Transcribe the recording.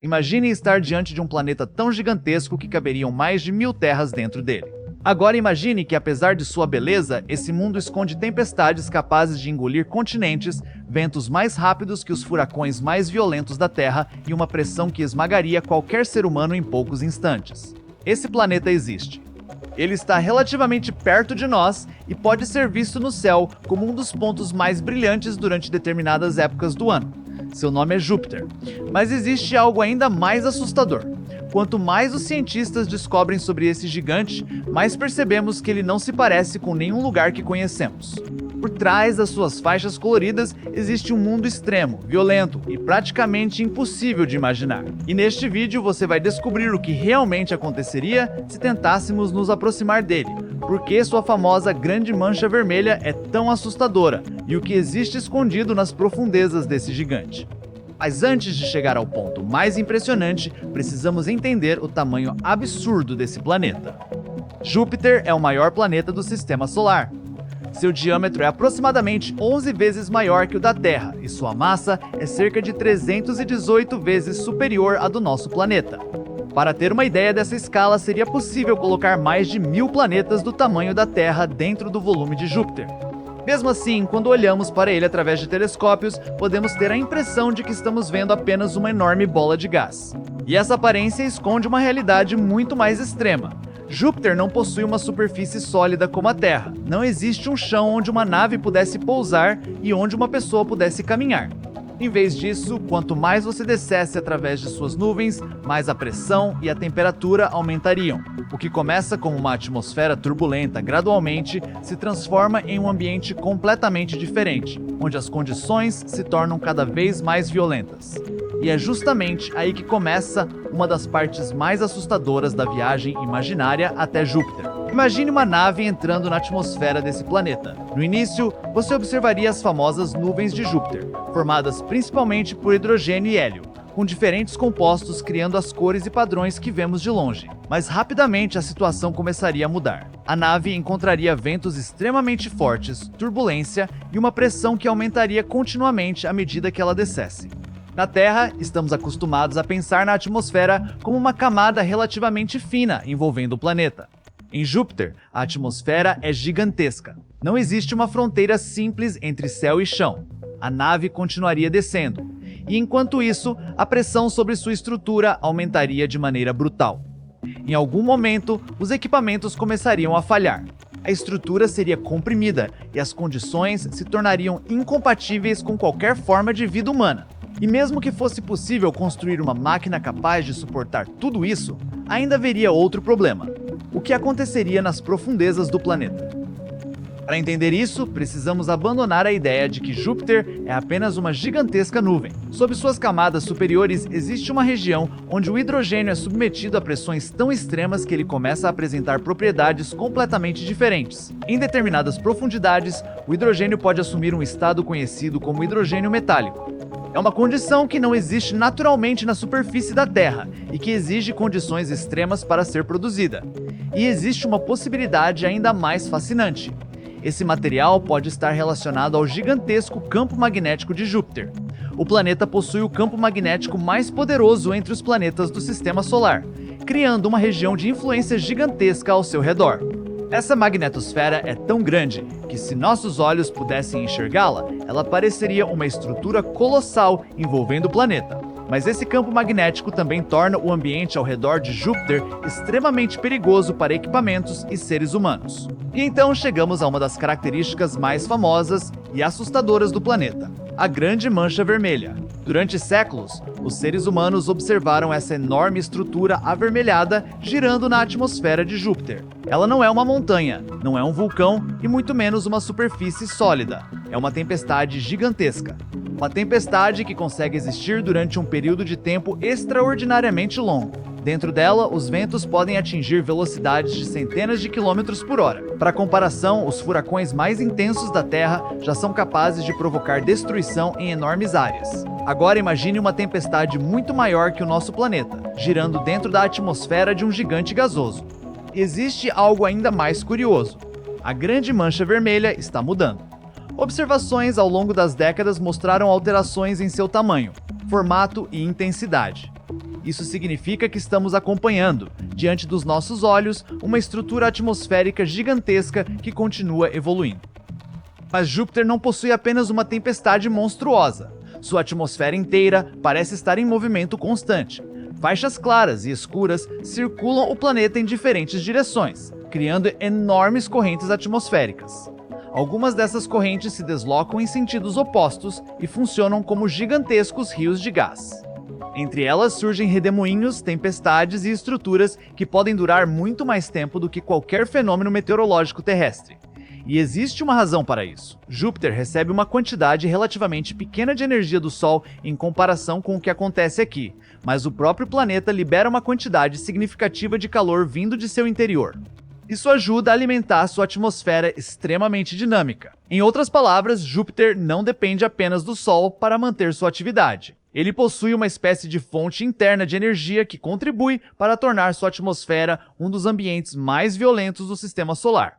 Imagine estar diante de um planeta tão gigantesco que caberiam mais de 1000 terras dentro dele. Agora imagine que, apesar de sua beleza, esse mundo esconde tempestades capazes de engolir continentes, ventos mais rápidos que os furacões mais violentos da Terra e uma pressão que esmagaria qualquer ser humano em poucos instantes. Esse planeta existe. Ele está relativamente perto de nós e pode ser visto no céu como um dos pontos mais brilhantes durante determinadas épocas do ano. Seu nome é Júpiter. Mas existe algo ainda mais assustador. Quanto mais os cientistas descobrem sobre esse gigante, mais percebemos que ele não se parece com nenhum lugar que conhecemos. Por trás das suas faixas coloridas existe um mundo extremo, violento e praticamente impossível de imaginar. E neste vídeo você vai descobrir o que realmente aconteceria se tentássemos nos aproximar dele, porque sua famosa grande mancha vermelha é tão assustadora e o que existe escondido nas profundezas desse gigante. Mas antes de chegar ao ponto mais impressionante, precisamos entender o tamanho absurdo desse planeta. Júpiter é o maior planeta do Sistema Solar. Seu diâmetro é aproximadamente 11 vezes maior que o da Terra e sua massa é cerca de 318 vezes superior à do nosso planeta. Para ter uma ideia dessa escala, seria possível colocar mais de 1000 planetas do tamanho da Terra dentro do volume de Júpiter. Mesmo assim, quando olhamos para ele através de telescópios, podemos ter a impressão de que estamos vendo apenas uma enorme bola de gás. E essa aparência esconde uma realidade muito mais extrema. Júpiter não possui uma superfície sólida como a Terra. Não existe um chão onde uma nave pudesse pousar e onde uma pessoa pudesse caminhar. Em vez disso, quanto mais você descesse através de suas nuvens, mais a pressão e a temperatura aumentariam. O que começa como uma atmosfera turbulenta gradualmente se transforma em um ambiente completamente diferente, onde as condições se tornam cada vez mais violentas. E é justamente aí que começa uma das partes mais assustadoras da viagem imaginária até Júpiter. Imagine uma nave entrando na atmosfera desse planeta. No início, você observaria as famosas nuvens de Júpiter, formadas principalmente por hidrogênio e hélio, com diferentes compostos criando as cores e padrões que vemos de longe. Mas rapidamente a situação começaria a mudar. A nave encontraria ventos extremamente fortes, turbulência e uma pressão que aumentaria continuamente à medida que ela descesse. Na Terra, estamos acostumados a pensar na atmosfera como uma camada relativamente fina envolvendo o planeta. Em Júpiter, a atmosfera é gigantesca. Não existe uma fronteira simples entre céu e chão. A nave continuaria descendo, e enquanto isso, a pressão sobre sua estrutura aumentaria de maneira brutal. Em algum momento, os equipamentos começariam a falhar. A estrutura seria comprimida e as condições se tornariam incompatíveis com qualquer forma de vida humana. E mesmo que fosse possível construir uma máquina capaz de suportar tudo isso, ainda haveria outro problema: o que aconteceria nas profundezas do planeta. Para entender isso, precisamos abandonar a ideia de que Júpiter é apenas uma gigantesca nuvem. Sob suas camadas superiores existe uma região onde o hidrogênio é submetido a pressões tão extremas que ele começa a apresentar propriedades completamente diferentes. Em determinadas profundidades, o hidrogênio pode assumir um estado conhecido como hidrogênio metálico. É uma condição que não existe naturalmente na superfície da Terra e que exige condições extremas para ser produzida. E existe uma possibilidade ainda mais fascinante. Esse material pode estar relacionado ao gigantesco campo magnético de Júpiter. O planeta possui o campo magnético mais poderoso entre os planetas do Sistema Solar, criando uma região de influência gigantesca ao seu redor. Essa magnetosfera é tão grande que, se nossos olhos pudessem enxergá-la, ela pareceria uma estrutura colossal envolvendo o planeta. Mas esse campo magnético também torna o ambiente ao redor de Júpiter extremamente perigoso para equipamentos e seres humanos. E então chegamos a uma das características mais famosas e assustadoras do planeta: a Grande Mancha Vermelha. Durante séculos, os seres humanos observaram essa enorme estrutura avermelhada girando na atmosfera de Júpiter. Ela não é uma montanha, não é um vulcão e muito menos uma superfície sólida. É uma tempestade gigantesca. Uma tempestade que consegue existir durante um período de tempo extraordinariamente longo. Dentro dela, os ventos podem atingir velocidades de centenas de quilômetros por hora. Para comparação, os furacões mais intensos da Terra já são capazes de provocar destruição em enormes áreas. Agora imagine uma tempestade muito maior que o nosso planeta, girando dentro da atmosfera de um gigante gasoso. Existe algo ainda mais curioso: a Grande Mancha Vermelha está mudando. Observações ao longo das décadas mostraram alterações em seu tamanho, formato e intensidade. Isso significa que estamos acompanhando, diante dos nossos olhos, uma estrutura atmosférica gigantesca que continua evoluindo. Mas Júpiter não possui apenas uma tempestade monstruosa. Sua atmosfera inteira parece estar em movimento constante. Faixas claras e escuras circulam o planeta em diferentes direções, criando enormes correntes atmosféricas. Algumas dessas correntes se deslocam em sentidos opostos e funcionam como gigantescos rios de gás. Entre elas surgem redemoinhos, tempestades e estruturas que podem durar muito mais tempo do que qualquer fenômeno meteorológico terrestre. E existe uma razão para isso. Júpiter recebe uma quantidade relativamente pequena de energia do Sol em comparação com o que acontece aqui, mas o próprio planeta libera uma quantidade significativa de calor vindo de seu interior. Isso ajuda a alimentar sua atmosfera extremamente dinâmica. Em outras palavras, Júpiter não depende apenas do Sol para manter sua atividade. Ele possui uma espécie de fonte interna de energia que contribui para tornar sua atmosfera um dos ambientes mais violentos do sistema solar.